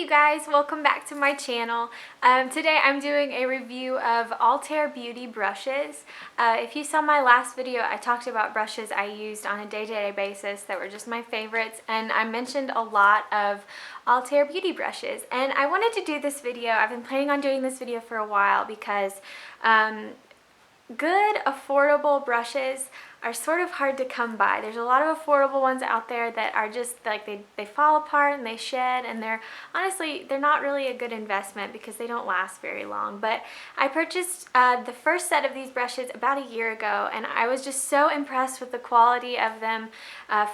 Hey you guys, welcome back to my channel. Today I'm doing a review of Altair Beauty brushes. If you saw my last video, I talked about brushes I used on a day-to-day basis that were just my favorites, and I mentioned a lot of Altair Beauty brushes. And I wanted to do this video. I've been planning on doing this video for a while because good, affordable brushes are sort of hard to come by. There's a lot of affordable ones out there that are just like they fall apart and they shed, and they're not really a good investment because they don't last very long. But I purchased the first set of these brushes about a year ago, and I was just so impressed with the quality of them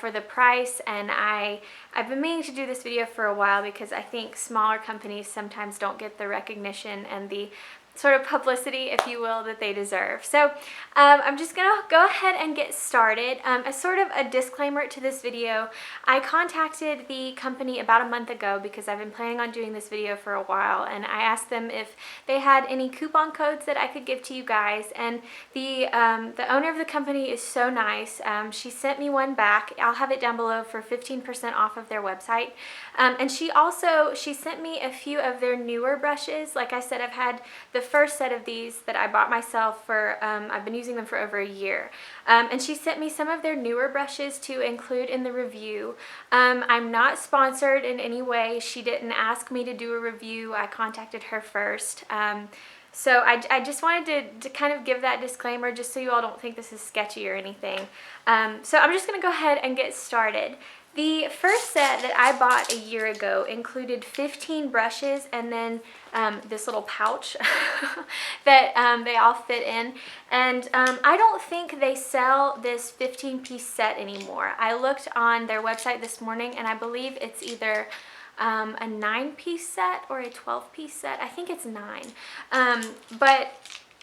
for the price. And I've been meaning to do this video for a while because I think smaller companies sometimes don't get the recognition and the sort of publicity, if you will, that they deserve. So I'm just gonna go ahead and get started. As sort of a disclaimer to this video, I contacted the company about a month ago because I've been planning on doing this video for a while, and I asked them if they had any coupon codes that I could give to you guys. And the owner of the company is so nice. She sent me one back. I'll have it down below for 15% off of their website. And she sent me a few of their newer brushes. Like I said, I've had the first set of these that I bought myself for, I've been using them for over a year. And she sent me some of their newer brushes to include in the review. I'm not sponsored in any way. She didn't ask me to do a review. I contacted her first. So I just wanted to kind of give that disclaimer just so you all don't think this is sketchy or anything. So I'm just going to go ahead and get started. The first set that I bought a year ago included 15 brushes and then this little pouch that they all fit in. And I don't think they sell this 15-piece set anymore. I looked on their website this morning, and I believe it's either a 9-piece set or a 12-piece set. I think it's 9. But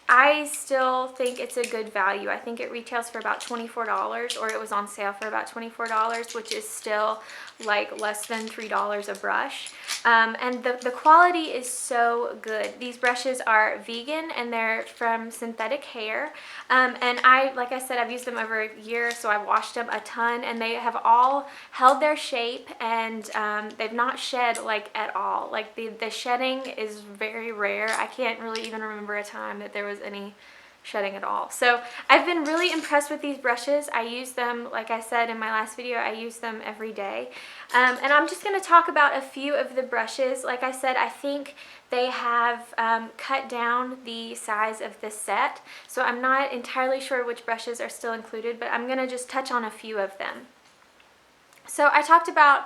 I still think it's a good value. I think it retails for about $24, or it was on sale for about $24, which is still like less than $3 a brush. And the quality is so good. These brushes are vegan and they're from synthetic hair. And like I said, I've used them over a year, so I've washed them a ton, and they have all held their shape, and they've not shed like at all. Like the shedding is very rare. I can't really even remember a time that there was any shedding at all. So I've been really impressed with these brushes. I use them, like I said in my last video, I use them every day. And I'm just going to talk about a few of the brushes. Like I said, I think they have cut down the size of this set, so I'm not entirely sure which brushes are still included, but I'm going to just touch on a few of them. So I talked about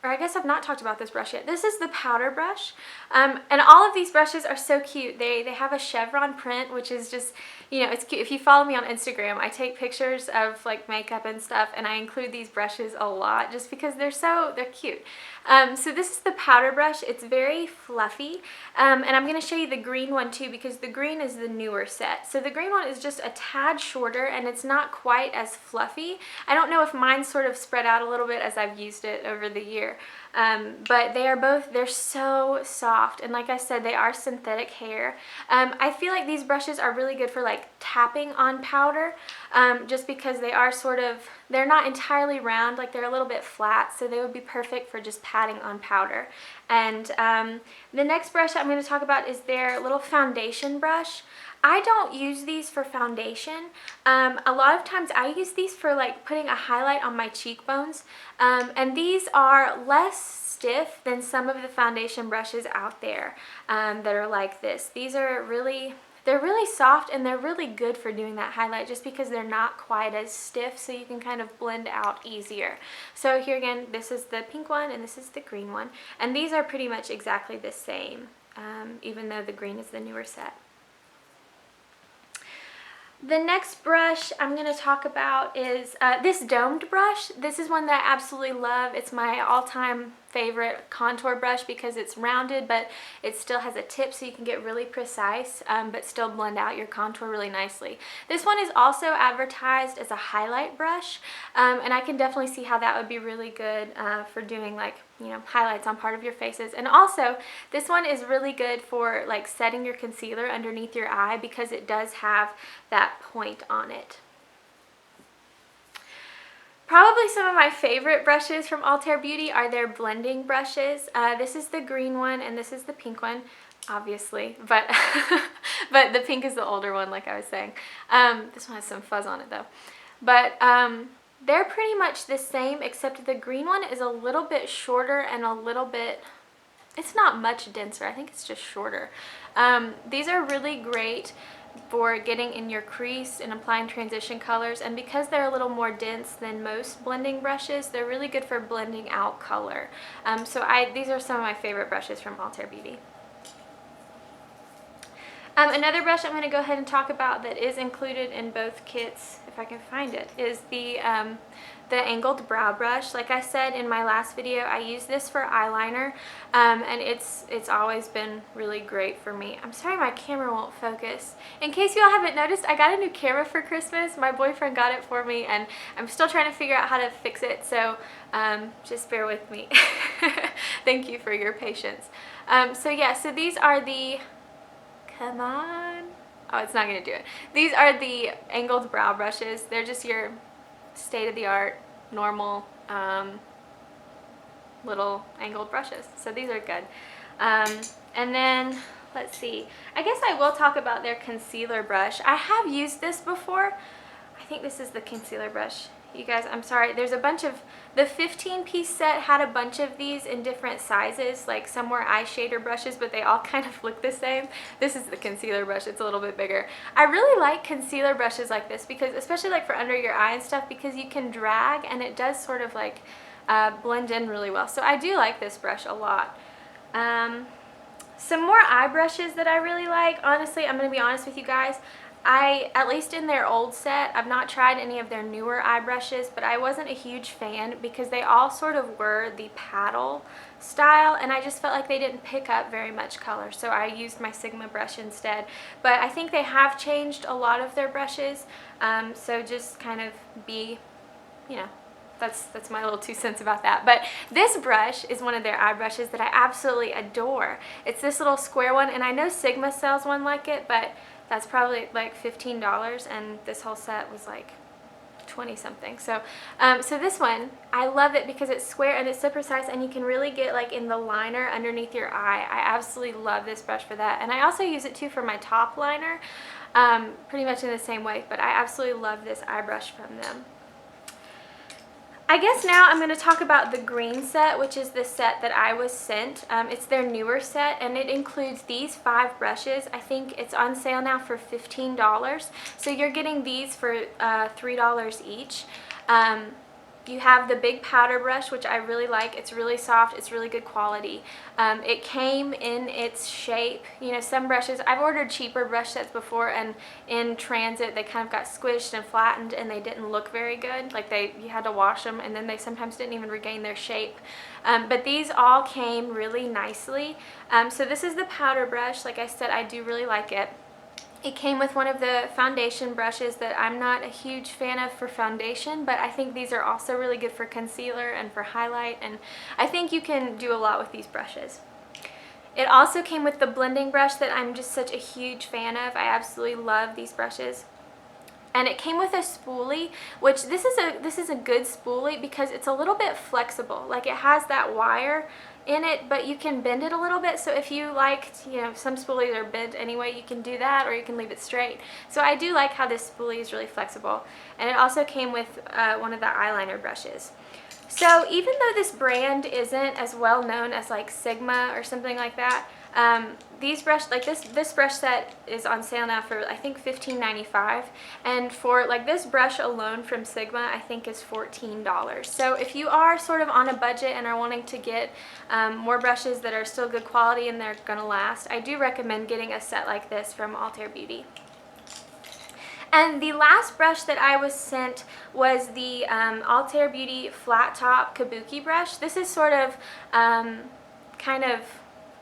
or I guess I've not talked about this brush yet. This is the powder brush, and all of these brushes are so cute. They have a chevron print, which is just, you know, it's cute. If you follow me on Instagram, I take pictures of like makeup and stuff, and I include these brushes a lot just because they're cute. So this is the powder brush. It's very fluffy, and I'm going to show you the green one too, because the green is the newer set. So the green one is just a tad shorter, and it's not quite as fluffy. I don't know if mine's sort of spread out a little bit as I've used it over the year. But they're so soft, and like I said, they are synthetic hair. I feel like these brushes are really good for like tapping on powder, just because they're not entirely round, like they're a little bit flat, so they would be perfect for just patting on powder. And the next brush I'm going to talk about is their little foundation brush. I don't use these for foundation. A lot of times I use these for like putting a highlight on my cheekbones, and these are less stiff than some of the foundation brushes out there that are like this. These are they're really soft, and they're really good for doing that highlight just because they're not quite as stiff, so you can kind of blend out easier. So here again, this is the pink one and this is the green one, and these are pretty much exactly the same, even though the green is the newer set. The next brush I'm going to talk about is this domed brush. This is one that I absolutely love. It's my all-time favorite contour brush because it's rounded, but it still has a tip, so you can get really precise, but still blend out your contour really nicely. This one is also advertised as a highlight brush, and I can definitely see how that would be really good for doing like, you know, highlights on part of your faces. And also, this one is really good for like setting your concealer underneath your eye because it does have that point on it. Probably some of my favorite brushes from Altair Beauty are their blending brushes. This is the green one and this is the pink one, obviously, but but the pink is the older one, like I was saying. This one has some fuzz on it though. But they're pretty much the same, except the green one is a little bit shorter and a little bit, it's not much denser. I think it's just shorter. These are really great for getting in your crease and applying transition colors, and because they're a little more dense than most blending brushes, they're really good for blending out color. These are some of my favorite brushes from Altair Beauty. Another brush I'm going to go ahead and talk about that is included in both kits, if I can find it, is the angled brow brush. Like I said in my last video, I use this for eyeliner, and it's always been really great for me. I'm sorry my camera won't focus. In case you all haven't noticed, I got a new camera for Christmas. My boyfriend got it for me, and I'm still trying to figure out how to fix it, so just bear with me. Thank you for your patience. So these are the... Come on. Oh, it's not going to do it. These are the angled brow brushes. They're just your state-of-the-art, normal, little angled brushes. So these are good. And then, let's see. I guess I will talk about their concealer brush. I have used this before. I think this is the concealer brush. You guys, I'm sorry. There's a bunch of... The 15-piece set had a bunch of these in different sizes. Like some were eye shader brushes, but they all kind of look the same. This is the concealer brush. It's a little bit bigger. I really like concealer brushes like this because, especially like for under your eye and stuff, because you can drag and it does sort of like blend in really well. So I do like this brush a lot. Some more eye brushes that I really like. Honestly, I'm going to be honest with you guys. At least in their old set, I've not tried any of their newer eye brushes, but I wasn't a huge fan because they all sort of were the paddle style, and I just felt like they didn't pick up very much color, so I used my Sigma brush instead. But I think they have changed a lot of their brushes, so just kind of be, you know, that's my little 2 cents about that. But this brush is one of their eye brushes that I absolutely adore. It's this little square one, and I know Sigma sells one like it, but that's probably like $15, and this whole set was like 20 something. So this one, I love it because it's square and it's so precise, and you can really get like in the liner underneath your eye. I absolutely love this brush for that, and I also use it too for my top liner, pretty much in the same way, but I absolutely love this eye brush from them. I guess now I'm going to talk about the green set, which is the set that I was sent. It's their newer set, and it includes these 5 brushes. I think it's on sale now for $15. So you're getting these for $3 each. You have the big powder brush, which I really like. It's really soft. It's really good quality. It came in its shape. You know, some brushes, I've ordered cheaper brush sets before, and in transit they kind of got squished and flattened, and they didn't look very good. Like you had to wash them, and then they sometimes didn't even regain their shape. But these all came really nicely. So this is the powder brush. Like I said, I do really like it. It came with one of the foundation brushes that I'm not a huge fan of for foundation, but I think these are also really good for concealer and for highlight, and I think you can do a lot with these brushes. It also came with the blending brush that I'm just such a huge fan of. I absolutely love these brushes. And it came with a spoolie, which this is a good spoolie because it's a little bit flexible. Like it has that wire in it, but you can bend it a little bit. So if you liked, you know, some spoolies are bent anyway, you can do that, or you can leave it straight. So I do like how this spoolie is really flexible. And it also came with one of the eyeliner brushes. So even though this brand isn't as well known as like Sigma or something like that, these brush, like this brush set is on sale now for I think $15.95, and for like this brush alone from Sigma I think is $14. So if you are sort of on a budget and are wanting to get more brushes that are still good quality and they're gonna last, I do recommend getting a set like this from Altair Beauty. And the last brush that I was sent was the Altair Beauty Flat Top Kabuki brush. This is sort of kind of,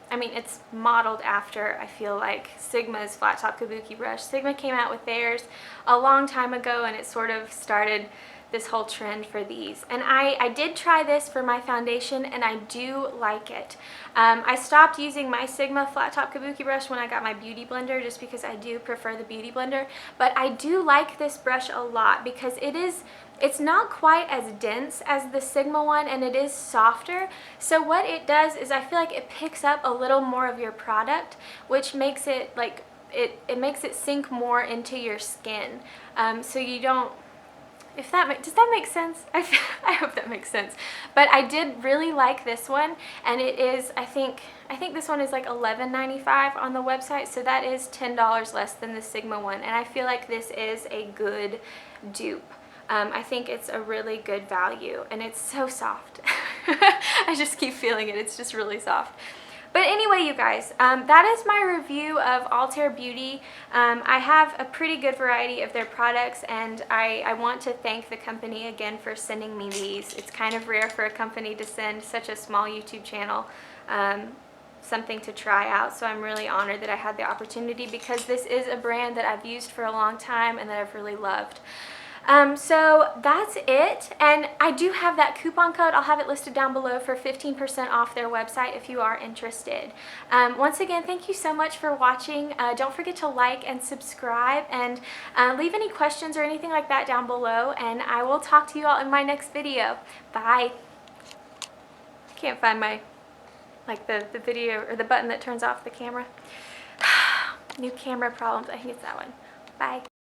I mean, it's modeled after, I feel like, Sigma's Flat Top Kabuki brush. Sigma came out with theirs a long time ago, and it sort of started this whole trend for these. And I did try this for my foundation, and I do like it. I stopped using my Sigma Flat Top Kabuki brush when I got my Beauty Blender, just because I do prefer the Beauty Blender. But I do like this brush a lot because it is It's not quite as dense as the Sigma one, and it is softer. So what it does is I feel like it picks up a little more of your product, which makes it like, it makes it sink more into your skin. So you don't, does that make sense? I hope that makes sense. But I did really like this one, and it is, I think this one is like $11.95 on the website, so that is $10 less than the Sigma one, and I feel like this is a good dupe. I think it's a really good value, and it's so soft. I just keep feeling it. It's just really soft. But anyway, you guys, that is my review of Altair Beauty. I have a pretty good variety of their products, and I want to thank the company again for sending me these. It's kind of rare for a company to send such a small YouTube channel something to try out, so I'm really honored that I had the opportunity, because this is a brand that I've used for a long time and that I've really loved. So that's it, and I do have that coupon code. I'll have it listed down below for 15% off their website if you are interested. Once again, thank you so much for watching. Don't forget to like and subscribe, and leave any questions or anything like that down below, and I will talk to you all in my next video. Bye. Can't find my, like the video or the button that turns off the camera. New camera problems. I think it's that one. Bye.